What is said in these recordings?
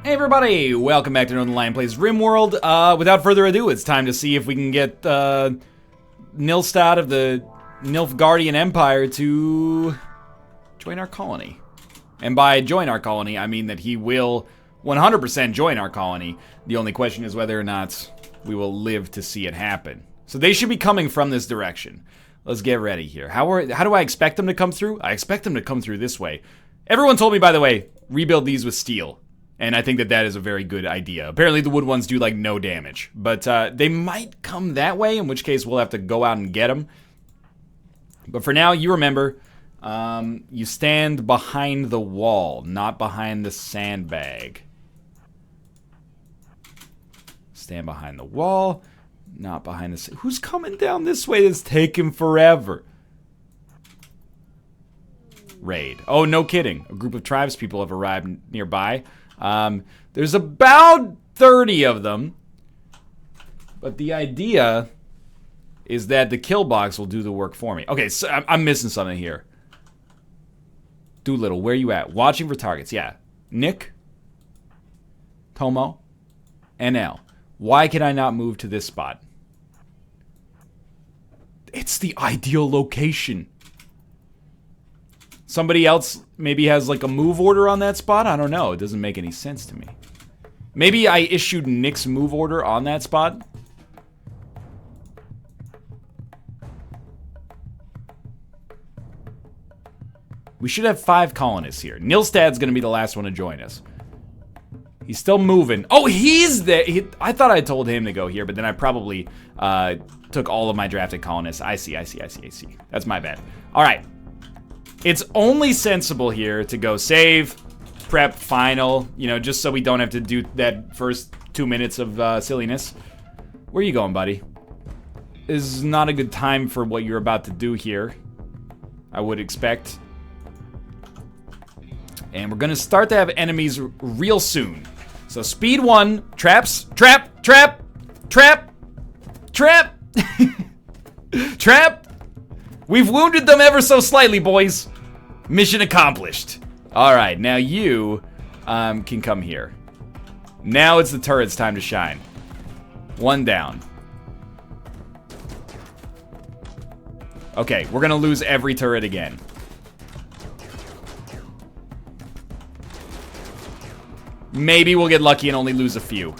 Hey everybody, welcome back to Northernlion Plays RimWorld. Without further ado, it's time to see if we can get Nilstad of the Nilfgaardian Empire to join our colony. And by join our colony, I mean that he will 100% join our colony. The only question is whether or not we will live to see it happen. So they should be coming from this direction. Let's get ready here. How do I expect them to come through? I expect them to come through this way. Everyone told me, by the way, rebuild these with steel. And I think that that is a very good idea. Apparently the wood ones do like no damage. But they might come that way, in which case we'll have to go out and get them. But for now, you remember, you stand behind the wall, not behind the sandbag. Stand behind the wall, not behind the... Who's coming down this way that's taking forever? Raid. Oh, no kidding. A group of tribespeople have arrived nearby. There's about 30 of them. But the idea is that the killbox will do the work for me. Okay, so I'm missing something here. Doolittle, where you at? Watching for targets, yeah. Nick, Tomo, NL. Why can I not move to this spot? It's the ideal location. Somebody else maybe has like a move order on that spot? I don't know. It doesn't make any sense to me. Maybe I issued Nick's move order on that spot? We should have 5 colonists here. Nilstad's gonna be the last one to join us. He's still moving. Oh, he's there. I thought I told him to go here, but then I probably took all of my drafted colonists. I see. That's my bad. All right. It's only sensible here to go save, prep, final, you know, just so we don't have to do that first 2 minutes of silliness. Where are you going, buddy? This is not a good time for what you're about to do here, I would expect. And we're gonna start to have enemies real soon. So speed 1, traps, trap. Trap! We've wounded them ever so slightly, boys. Mission accomplished. Alright, now you can come here. Now it's the turret's time to shine. 1 down. Okay, we're gonna lose every turret again. Maybe we'll get lucky and only lose a few.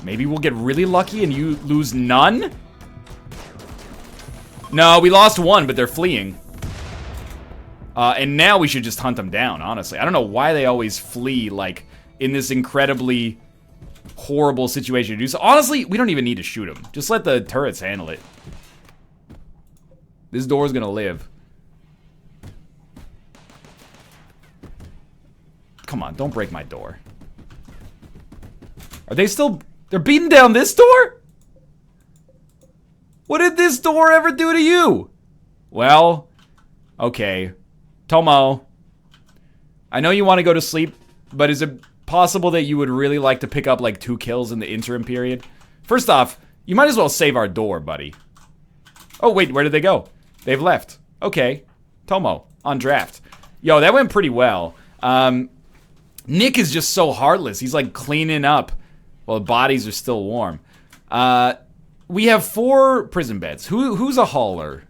Maybe we'll get really lucky and you lose none? No, we lost 1, but they're fleeing. And now we should just hunt them down, honestly. I don't know why they always flee, like, in this incredibly horrible situation to do so. Honestly, we don't even need to shoot them. Just let the turrets handle it. This door's gonna live. Come on, don't break my door. Are they still... They're beating down this door? What did this door ever do to you? Well, okay. Tomo, I know you want to go to sleep, but is it possible that you would really like to pick up like 2 kills in the interim period? First off, you might as well save our door, buddy. Oh, wait, where did they go? They've left. Okay. Tomo, on draft. Yo, that went pretty well. Nick is just so heartless. He's like cleaning up while the bodies are still warm. We have 4 prison beds. Who's a hauler?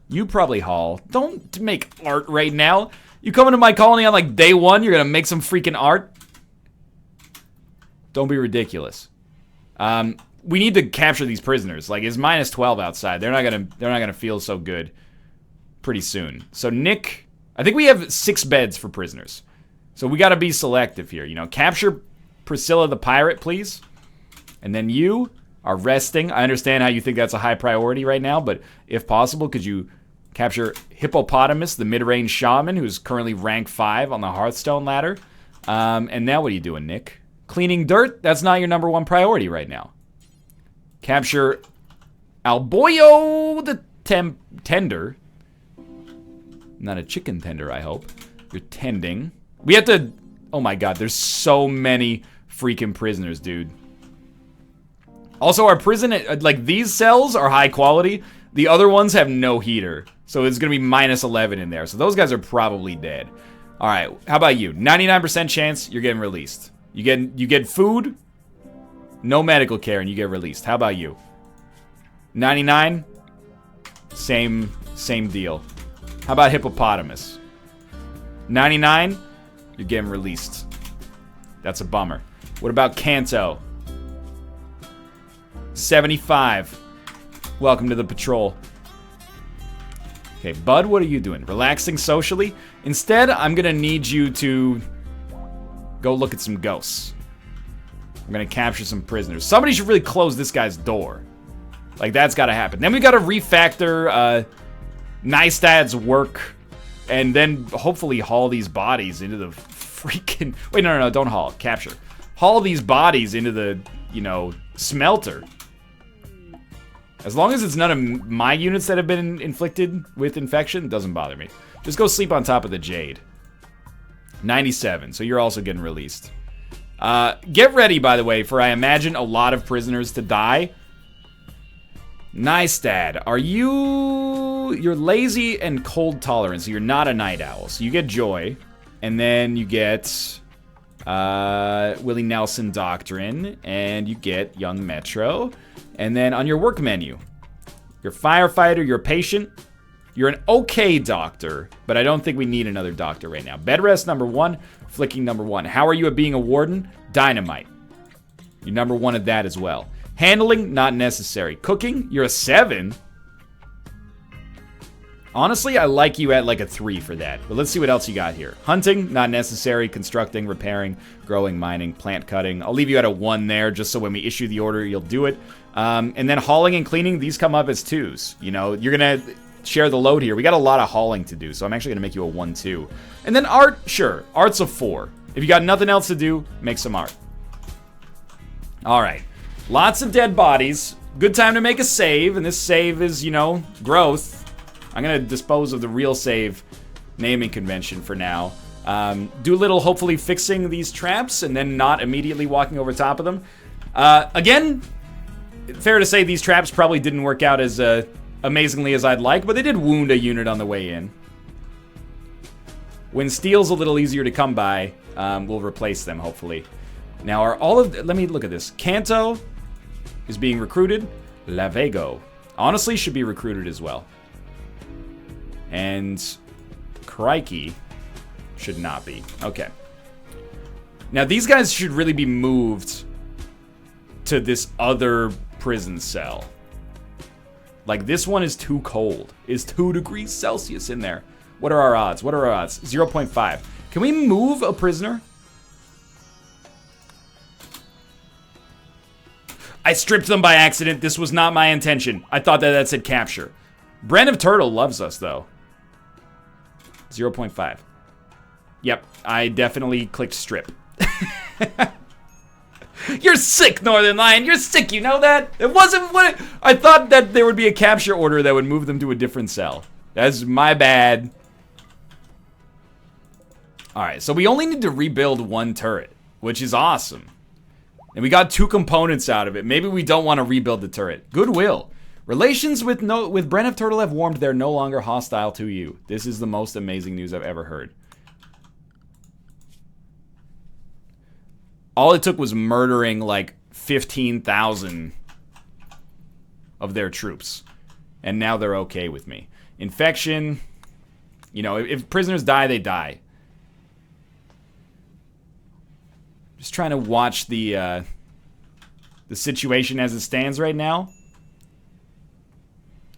You probably haul. Don't make art right now. You come into my colony on like day 1, you're gonna make some freaking art? Don't be ridiculous. We need to capture these prisoners. Like, it's minus 12 outside. They're not gonna feel so good pretty soon. So Nick, I think we have 6 beds for prisoners. So we gotta be selective here, you know. Capture Priscilla the pirate, please. And then you are resting. I understand how you think that's a high priority right now, but if possible, could you capture Hippopotamus, the mid-range shaman, who's currently rank 5 on the Hearthstone ladder? And now what are you doing, Nick? Cleaning dirt? That's not your number 1 priority right now. Capture Alboyo the tender. Not a chicken tender, I hope. You're tending. We have to... Oh my god, there's so many freaking prisoners, dude. Also, our prison, like, these cells are high quality. The other ones have no heater. So it's gonna be minus 11 in there. So those guys are probably dead. All right, how about you? 99% chance you're getting released. You get food, no medical care, and you get released. How about you? 99? Same deal. How about hippopotamus? 99? You're getting released. That's a bummer. What about Kanto? 75. Welcome to the patrol. Okay, Bud, what are you doing? Relaxing socially? Instead, I'm gonna need you to go look at some ghosts. I'm gonna capture some prisoners. Somebody should really close this guy's door. Like, that's gotta happen. Then we gotta refactor Nystad's work, and then hopefully haul these bodies into the freaking... Wait, no, don't haul. Capture. Haul these bodies into the, you know, smelter. As long as it's none of my units that have been inflicted with infection, it doesn't bother me. Just go sleep on top of the Jade. 97, so you're also getting released. Get ready, by the way, for I imagine a lot of prisoners to die. Nystad, are you... You're lazy and cold tolerant, so you're not a night owl. So you get Joy, and then you get Willie Nelson Doctrine, and you get Young Metro. And then on your work menu, you're firefighter, you're patient, you're an okay doctor, but I don't think we need another doctor right now. Bed rest number 1, flicking number 1. How are you at being a warden? Dynamite. You're number 1 at that as well. Handling, not necessary. Cooking, you're a 7. Honestly, I like you at like a 3 for that. But let's see what else you got here. Hunting, not necessary. Constructing, repairing, growing, mining, plant cutting. I'll leave you at a 1 there, just so when we issue the order, you'll do it. And then hauling and cleaning, these come up as 2s. You know, you're gonna share the load here. We got a lot of hauling to do, so I'm actually gonna make you a 1-2. And then art, sure. Art's a 4. If you got nothing else to do, make some art. Alright. Lots of dead bodies. Good time to make a save, and this save is, you know, growth. I'm gonna dispose of the real save naming convention for now. Do a little, hopefully, fixing these traps, and then not immediately walking over top of them. Again, fair to say these traps probably didn't work out as amazingly as I'd like, but they did wound a unit on the way in. When steel's a little easier to come by, we'll replace them, hopefully. Now, are all of... Let me look at this. Kanto is being recruited. Lavego honestly should be recruited as well. And Crikey should not be. Okay. Now, these guys should really be moved to this other prison cell. Like, this one is too cold. It's 2 degrees Celsius in there. What are our odds? 0.5. Can we move a prisoner? I stripped them by accident. This was not my intention. I thought that said capture. Bren of Turtle loves us, though. 0.5. Yep, I definitely clicked strip. You're sick, Northernlion. You're sick, you know that? It wasn't what... I thought that there would be a capture order that would move them to a different cell. That's my bad. Alright, so we only need to rebuild 1 turret, which is awesome. And we got 2 components out of it. Maybe we don't want to rebuild the turret. Goodwill. Relations with Bren of Turtle have warmed. They're no longer hostile to you. This is the most amazing news I've ever heard. All it took was murdering like 15,000 of their troops. And now they're okay with me. Infection. You know, if prisoners die, they die. Just trying to watch the situation as it stands right now.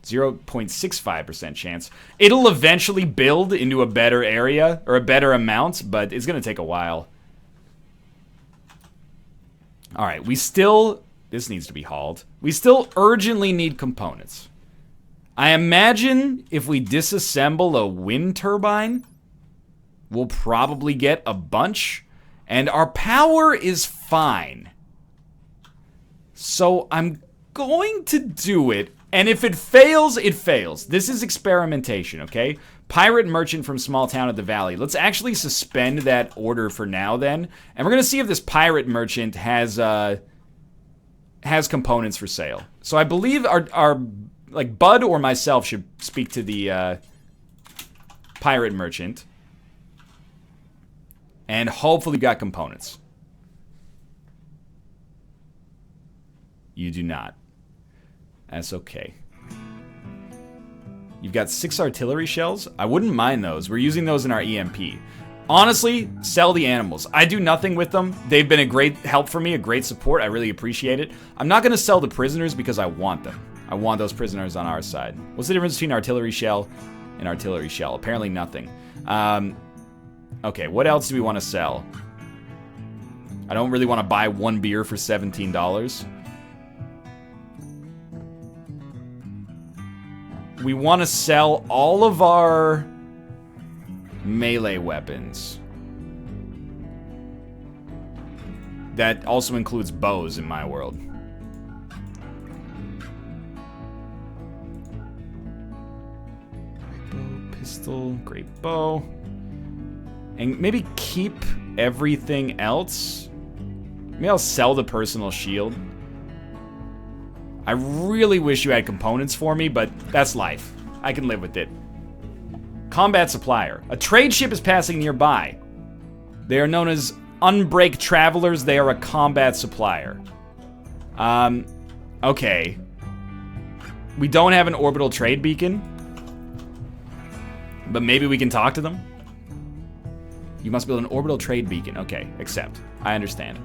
0.65% chance. It'll eventually build into a better area, or a better amount, but it's going to take a while. Alright, we still... This needs to be hauled. We still urgently need components. I imagine if we disassemble a wind turbine, we'll probably get a bunch. And our power is fine. So I'm going to do it. And if it fails, it fails. This is experimentation, okay? Pirate merchant from small town at the valley. Let's actually suspend that order for now then. And we're going to see if this pirate merchant has components for sale. So I believe our like Bud or myself should speak to the pirate merchant. And hopefully you got components. You do not. That's okay. You've got 6 artillery shells. I wouldn't mind those. We're using those in our EMP. Honestly, sell the animals. I do nothing with them. They've been a great help for me, a great support. I really appreciate it. I'm not going to sell the prisoners because I want them. I want those prisoners on our side. What's the difference between artillery shell and artillery shell? Apparently nothing. Okay, what else do we want to sell? I don't really want to buy 1 beer for $17. We want to sell all of our melee weapons. That also includes bows in my world. Great bow, pistol, great bow. And maybe keep everything else. Maybe I'll sell the personal shield. I really wish you had components for me, but that's life. I can live with it. Combat supplier. A trade ship is passing nearby. They are known as unbreak travelers. They are a combat supplier. Okay. We don't have an orbital trade beacon. But maybe we can talk to them. You must build an orbital trade beacon. Okay, accept. I understand.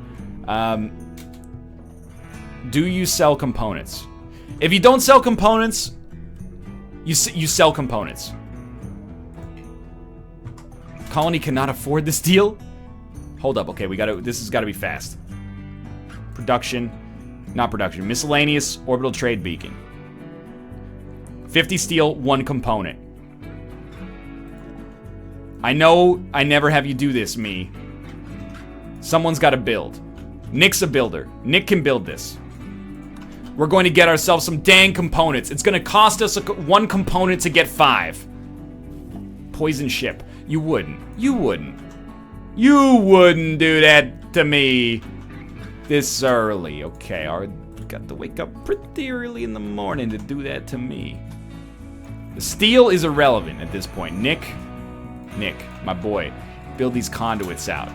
Do you sell components? If you don't sell components, you sell components. Colony cannot afford this deal? Hold up, okay, this has gotta be fast. Production, not production, miscellaneous orbital trade beacon. 50 steel, 1 component. I know I never have you do this, me. Someone's gotta build. Nick's a builder. Nick can build this. We're going to get ourselves some dang components. It's gonna cost us 1 component to get 5. Poison ship. You wouldn't. You wouldn't. You wouldn't do that to me this early. Okay, I got to wake up pretty early in the morning to do that to me. The steel is irrelevant at this point. Nick, my boy, build these conduits out.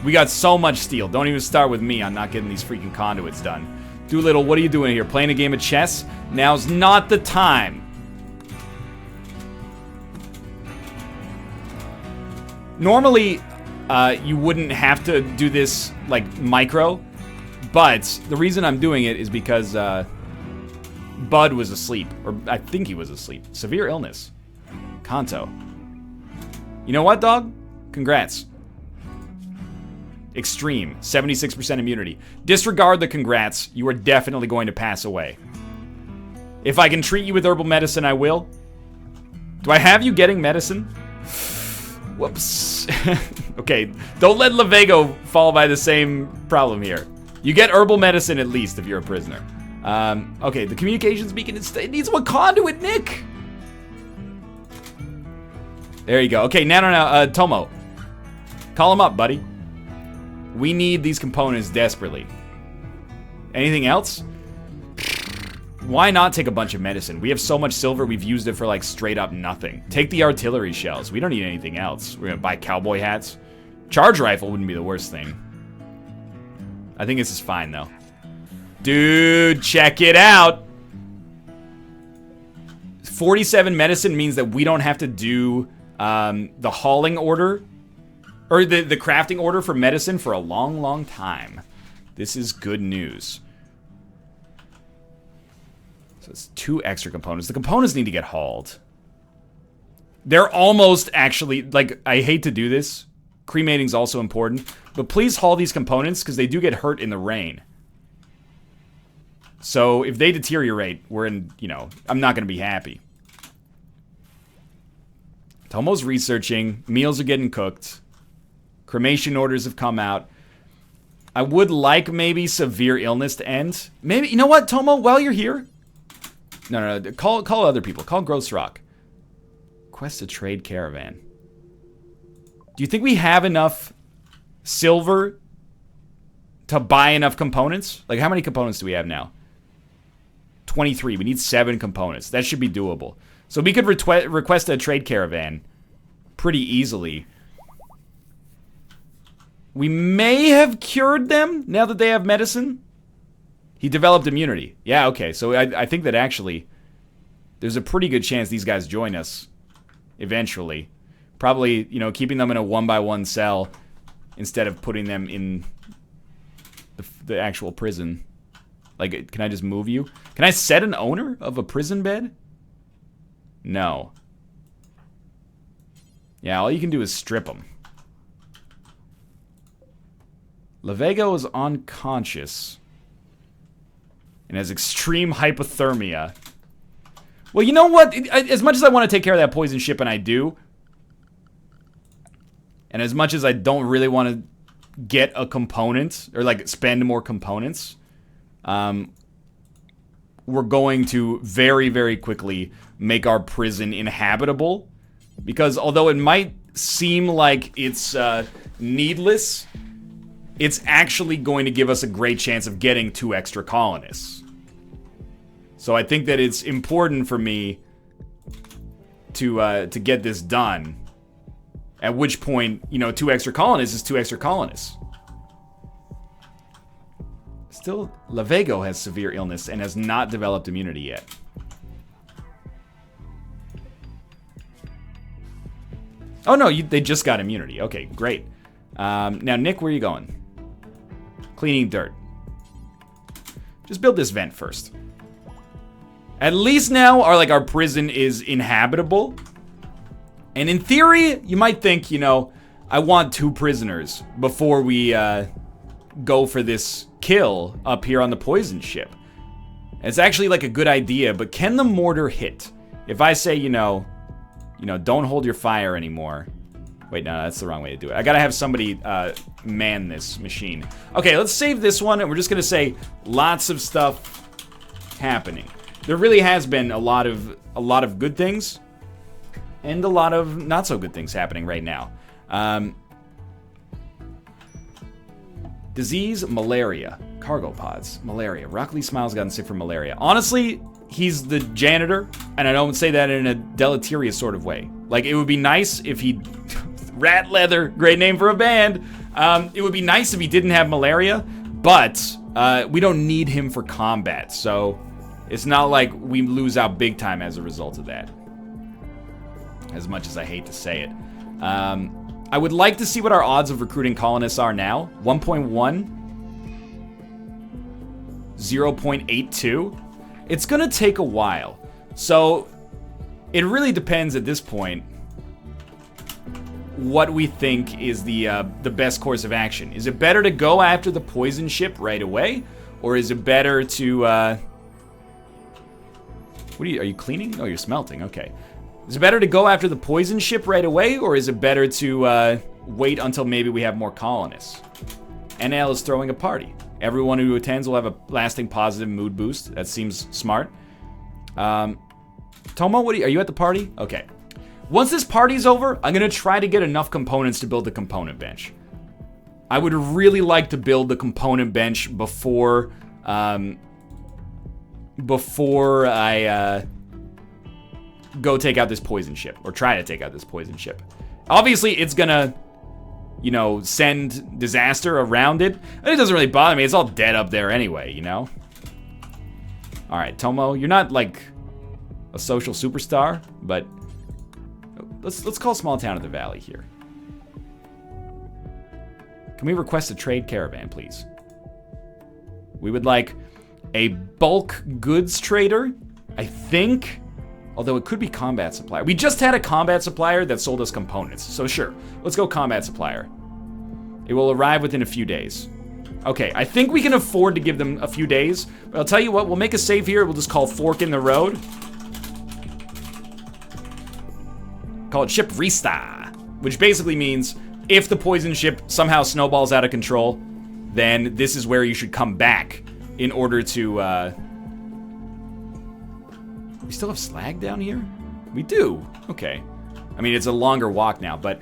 We got so much steel. Don't even start with me on not getting these freaking conduits done. Doolittle, what are you doing here? Playing a game of chess? Now's not the time. Normally, you wouldn't have to do this, like, micro. But the reason I'm doing it is because Bud was asleep. Or I think he was asleep. Severe illness. Kanto. You know what, dog? Congrats. Extreme, 76% immunity. Disregard the congrats. You are definitely going to pass away. If I can treat you with herbal medicine, I will. Do I have you getting medicine? Whoops. Okay, don't let Lavego fall by the same problem here. You get herbal medicine at least if you're a prisoner. Okay, the communications beacon, it needs one conduit, Nick! There you go. Okay, now, Tomo. Call him up, buddy. We need these components desperately. Anything else? Why not take a bunch of medicine? We have so much silver, we've used it for like straight up nothing. Take the artillery shells. We don't need anything else. We're gonna buy cowboy hats. Charge rifle wouldn't be the worst thing. I think this is fine though. Dude, check it out. 47 medicine means that we don't have to do the hauling order or the crafting order for medicine for a long, long time. This is good news. So it's 2 extra components. The components need to get hauled. They're almost actually, like, I hate to do this. Cremating's also important. But please haul these components because they do get hurt in the rain. So if they deteriorate, we're in, you know, I'm not going to be happy. Tomo's researching. Meals are getting cooked. Cremation orders have come out. I would like maybe severe illness to end. Maybe, you know what, Tomo, while you're here? No. Call other people. Call Gross Rock. Quest a trade caravan. Do you think we have enough silver to buy enough components? Like, how many components do we have now? 23. We need 7 components. That should be doable. So we could request a trade caravan pretty easily. We may have cured them now that they have medicine. He developed immunity. Yeah, okay. So I think that actually there's a pretty good chance these guys join us eventually. Probably, you know, keeping them in a 1-by-1 cell instead of putting them in the actual prison. Like, can I just move you? Can I set an owner of a prison bed? No. Yeah, all you can do is strip them. Lavego is unconscious and has extreme hypothermia. Well, you know what? As much as I want to take care of that poison ship, and I do, and as much as I don't really want to get a component, or like spend more components, we're going to very, very quickly make our prison inhabitable. Because although it might seem like it's needless, it's actually going to give us a great chance of getting 2 extra colonists. So I think that it's important for me to get this done. At which point, you know, 2 extra colonists is 2 extra colonists. Still, Lavego has severe illness and has not developed immunity yet. Oh no, they just got immunity. Okay, great. Now, Nick, where are you going? Cleaning dirt. Just build this vent first. At least now our prison is inhabitable. And in theory, you might think, you know, I want 2 prisoners before we go for this kill up here on the poison ship. It's actually like a good idea, but can the mortar hit? If I say, you know, don't hold your fire anymore. Wait, no, that's the wrong way to do it. I gotta have somebody man this machine. Okay, let's save this one, and we're just gonna say lots of stuff happening. There really has been a lot of good things, and a lot of not so good things happening right now. Disease, malaria, cargo pods, malaria. Rock Lee Smiles gotten sick from malaria. Honestly, he's the janitor, and I don't say that in a deleterious sort of way. Like, it would be nice if he... Rat Leather, great name for a band. It would be nice if he didn't have malaria, but we don't need him for combat, so it's not like we lose out big time as a result of that. As much as I hate to say it. I would like to see what our odds of recruiting colonists are now. 1.1. 0.82. It's gonna take a while. So, it really depends at this point what we think is the best course of action. Is it better to go after the poison ship right away? Or is it better to, What are you cleaning? Oh, you're smelting, okay. Is it better to go after the poison ship right away, or is it better to wait until maybe we have more colonists? NL is throwing a party. Everyone who attends will have a lasting positive mood boost. That seems smart. Tomo, are you at the party? Okay. Once this party's over, I'm gonna try to get enough components to build the component bench. I would really like to build the component bench before I go take out this poison ship, or try to take out this poison ship. Obviously, it's gonna, you know, send disaster around it. And it doesn't really bother me. It's all dead up there anyway, you know? Alright, Tomo, you're not, like, a social superstar, but let's call small town of the valley here. Can we request a trade caravan, please? We would like a bulk goods trader, I think. Although it could be combat supplier. We just had a combat supplier that sold us components. So sure, let's go combat supplier. It will arrive within a few days. Okay, I think we can afford to give them a few days. But I'll tell you what, we'll make a save here. We'll just call Fork in the Road. Call it Ship Resta. Which basically means if the poison ship somehow snowballs out of control, then this is where you should come back in order to... We still have slag down here? We do. Okay. I mean, it's a longer walk now, but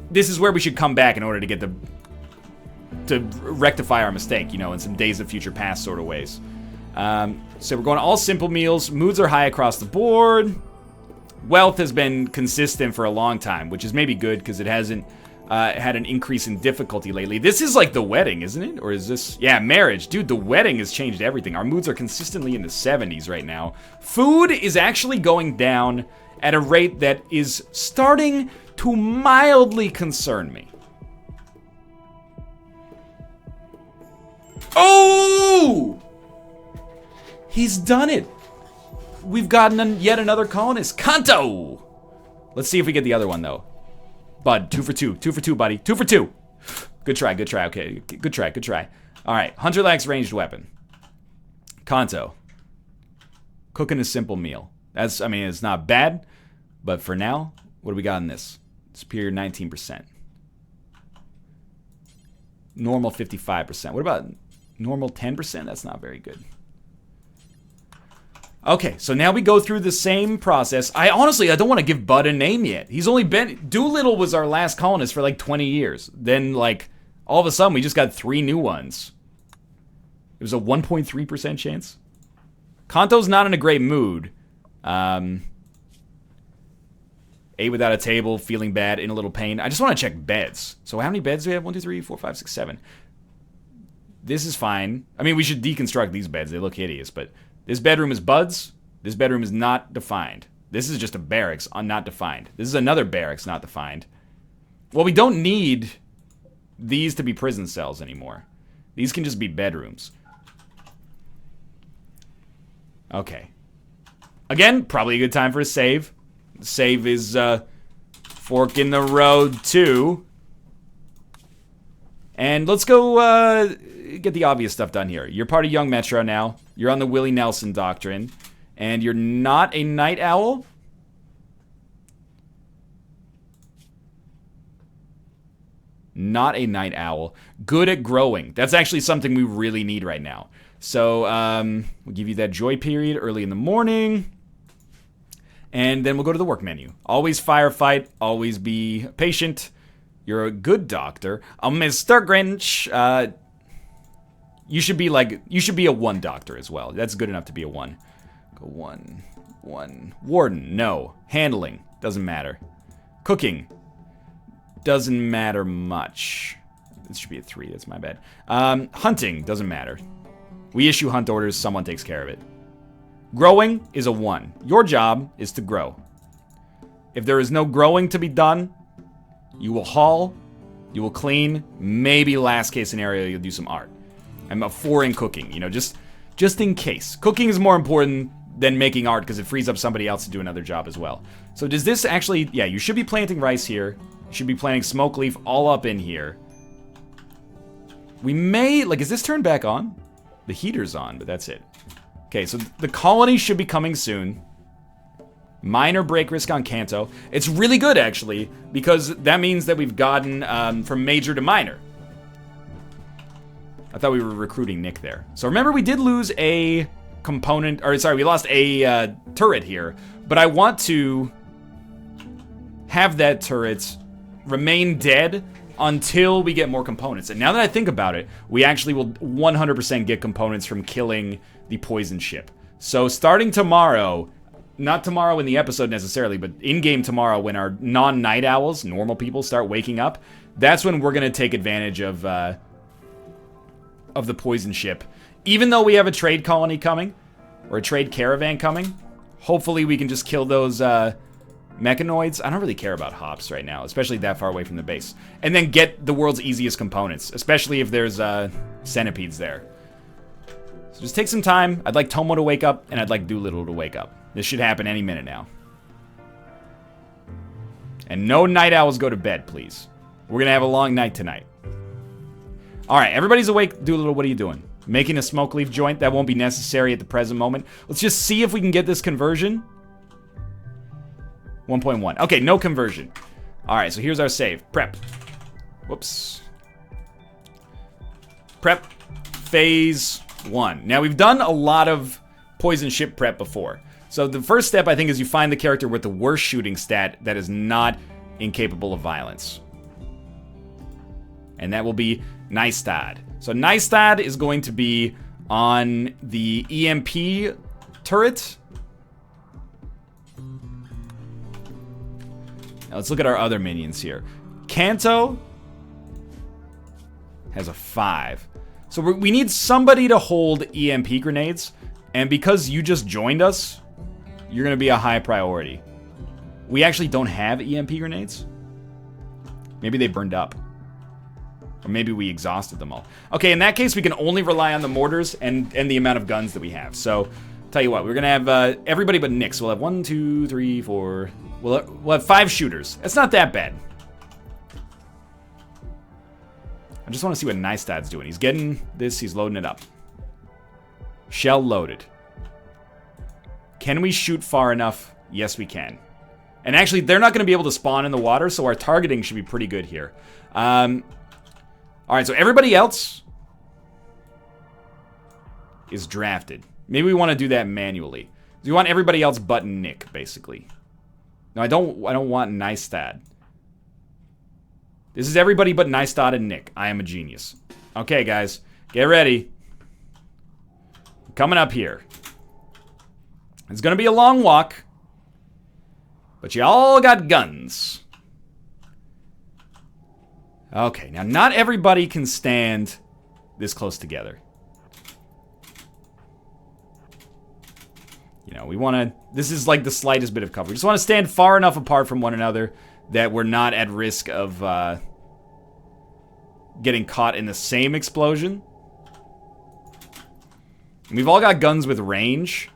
this is where we should come back in order to get to rectify our mistake, you know, in some Days of Future Past sort of ways. So we're going all simple meals. Moods are high across the board. Wealth has been consistent for a long time, which is maybe good because it hasn't had an increase in difficulty lately. This is like the wedding, isn't it? Or is this... Yeah, marriage. Dude, the wedding has changed everything. Our moods are consistently in the 70s right now. Food is actually going down at a rate that is starting to mildly concern me. Oh! He's done it. We've gotten yet another colonist. Kanto! Let's see if we get the other one, though. Bud, 2 for 2. 2 for 2, buddy. 2 for 2. Good try, good try. Okay, good try, good try. All right, Hunter lacks ranged weapon. Kanto. Cooking a simple meal. That's, I mean, it's not bad, but for now, what do we got in this? Superior 19%. Normal 55%. What about normal 10%? That's not very good. Okay, so now we go through the same process. I don't want to give Bud a name yet. He's only been... Doolittle was our last colonist for like 20 years. Then, like, all of a sudden, we just got 3 new ones. It was a 1.3% chance. Kanto's not in a great mood. 8 without a table, feeling bad, in a little pain. I just want to check beds. So how many beds do we have? 1, 2, 3, 4, 5, 6, 7. This is fine. I mean, we should deconstruct these beds. They look hideous, but... This bedroom is Bud's. This bedroom is not defined. This is just a barracks, not defined. This is another barracks, not defined. Well, we don't need these to be prison cells anymore. These can just be bedrooms. Okay. Again, probably a good time for a save. Save is fork in the road, too. And let's go get the obvious stuff done here. You're part of Young Metro now. You're on the Willie Nelson doctrine. And you're not a night owl? Not a night owl. Good at growing. That's actually something we really need right now. So, we'll give you that joy period early in the morning. And then we'll go to the work menu. Always firefight. Always be patient. You're a good doctor. Mr. Grinch. You should be a 1 doctor as well. That's good enough to be a 1. Go 1. Warden, no. Handling, doesn't matter. Cooking, doesn't matter much. This should be a 3, that's my bad. Hunting, doesn't matter. We issue hunt orders, someone takes care of it. Growing is a 1. Your job is to grow. If there is no growing to be done, you will haul, you will clean, maybe last case scenario, you'll do some art. I'm a 4 in cooking, you know, just in case. Cooking is more important than making art because it frees up somebody else to do another job as well. So does this actually, yeah, you should be planting rice here. You should be planting smoke leaf all up in here. We may, like, is this turned back on? The heater's on, but that's it. Okay, so the colony should be coming soon. Minor break risk on Kanto. It's really good, actually, because that means that we've gotten from major to minor. I thought we were recruiting Nick there. So remember, we did lose a component, or sorry, we lost a turret here, but I want to have that turret remain dead until we get more components. And now that I think about it, we actually will 100% get components from killing the poison ship. So starting tomorrow, not tomorrow in the episode necessarily, but in-game tomorrow when our non-night owls, normal people, start waking up, that's when we're going to take advantage of the poison ship. Even though we have a trade colony coming, or a trade caravan coming, hopefully we can just kill those mechanoids. I don't really care about hops right now, especially that far away from the base. And then get the world's easiest components, especially if there's centipedes there. So just take some time. I'd like Tomo to wake up, and I'd like Doolittle to wake up. This should happen any minute now. And no night owls go to bed, please. We're gonna have a long night tonight. Alright, everybody's awake. Doolittle, what are you doing? Making a smoke leaf joint? That won't be necessary at the present moment. Let's just see if we can get this conversion. 1.1. Okay, no conversion. Alright, so here's our save. Prep. Whoops. Prep. Phase 1. Now, we've done a lot of poison ship prep before. So the first step, I think, is you find the character with the worst shooting stat that is not incapable of violence. And that will be Neistad. So Neistad is going to be on the EMP turret. Now let's look at our other minions here. Kanto has a 5. So we need somebody to hold EMP grenades. And because you just joined us, you're going to be a high priority. We actually don't have EMP grenades. Maybe they burned up. Or maybe we exhausted them all. Okay, in that case, we can only rely on the mortars and the amount of guns that we have. So, tell you what, we're going to have everybody but Nick. So we'll have 1, 2, 3, 4... We'll have 5 shooters. That's not that bad. I just want to see what Nystad's doing. He's getting this. He's loading it up. Shell loaded. Can we shoot far enough? Yes, we can. And actually, they're not going to be able to spawn in the water, so our targeting should be pretty good here. Alright, so everybody else is drafted. Maybe we want to do that manually. We want everybody else but Nick, basically. No, I don't want Nystad. This is everybody but Nystad and Nick. I am a genius. Okay, guys. Get ready. Coming up here. It's going to be a long walk. But you all got guns. Okay, now not everybody can stand this close together. You know, we want to... This is like the slightest bit of cover. We just want to stand far enough apart from one another that we're not at risk of getting caught in the same explosion. And we've all got guns with range.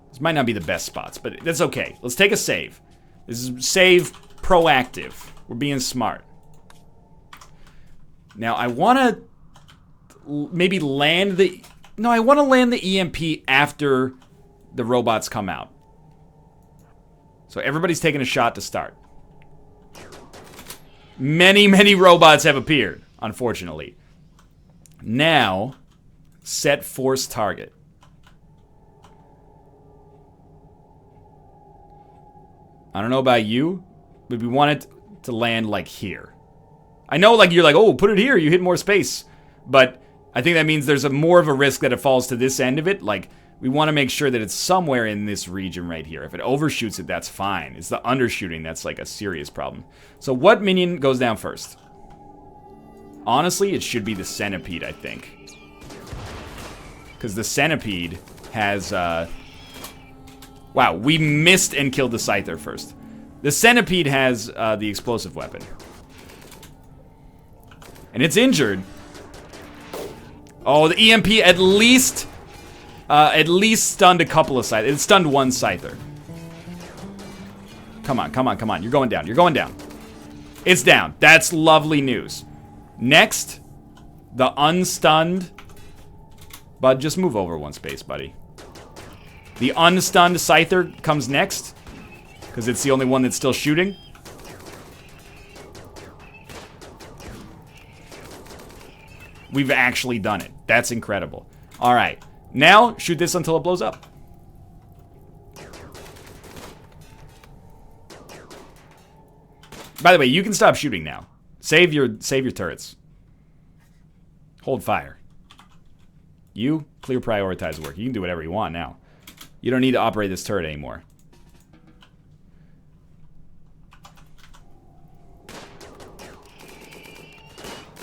This might not be the best spots, but that's okay. Let's take a save. This is save proactive. We're being smart. Now, I want to maybe land the... No, I want to land the EMP after the robots come out. So everybody's taking a shot to start. Many, many robots have appeared, unfortunately. Now, set force target. I don't know about you, but we want it to land like here. I know, like, you're like, oh, put it here, you hit more space. But I think that means there's more of a risk that it falls to this end of it. Like, we want to make sure that it's somewhere in this region right here. If it overshoots it, that's fine. It's the undershooting that's like a serious problem. So what minion goes down first? Honestly, it should be the centipede, I think. Because the centipede has... Wow, we missed and killed the Scyther first. The centipede has the explosive weapon. And it's injured. Oh, the EMP at least stunned a couple of Scyther. It stunned one Scyther. Come on, come on, come on. You're going down. You're going down. It's down. That's lovely news. Next, the unstunned... Bud, just move over one space, buddy. The unstunned Scyther comes next, because it's the only one that's still shooting. We've actually done it. That's incredible. All right. Now, shoot this until it blows up. By the way, you can stop shooting now. Save your turrets. Hold fire. You, clear prioritize work. You can do whatever you want now. You don't need to operate this turret anymore.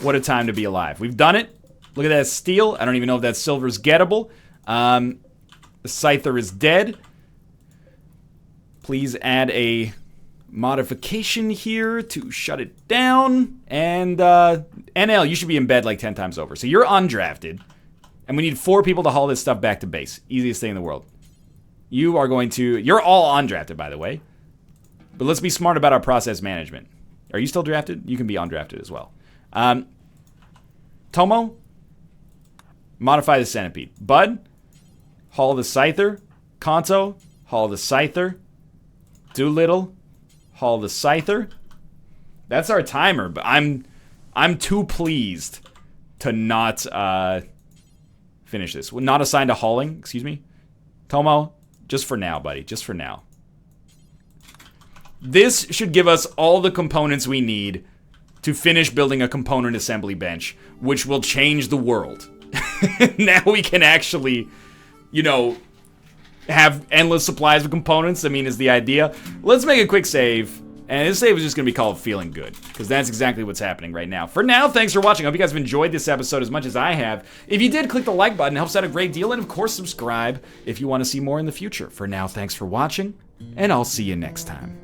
What a time to be alive. We've done it. Look at that steel. I don't even know if that silver's gettable. The Scyther is dead. Please add a modification here to shut it down. And NL, you should be in bed like 10 times over. So you're undrafted. And we need 4 people to haul this stuff back to base. Easiest thing in the world. You are going to... You're all undrafted, by the way. But let's be smart about our process management. Are you still drafted? You can be undrafted as well. Tomo, modify the centipede. Bud, haul the Scyther. Kanto, haul the Scyther. Doolittle, haul the Scyther. That's our timer, but I'm too pleased to not finish this. Not assigned to hauling, excuse me. Tomo, just for now, buddy. Just for now. This should give us all the components we need to finish building a component assembly bench, which will change the world. Now we can actually, you know, have endless supplies of components, I mean, is the idea. Let's make a quick save. And this save is just going to be called Feeling Good, because that's exactly what's happening right now. For now, thanks for watching. I hope you guys have enjoyed this episode as much as I have. If you did, click the like button. It helps out a great deal. And, of course, subscribe if you want to see more in the future. For now, thanks for watching, and I'll see you next time.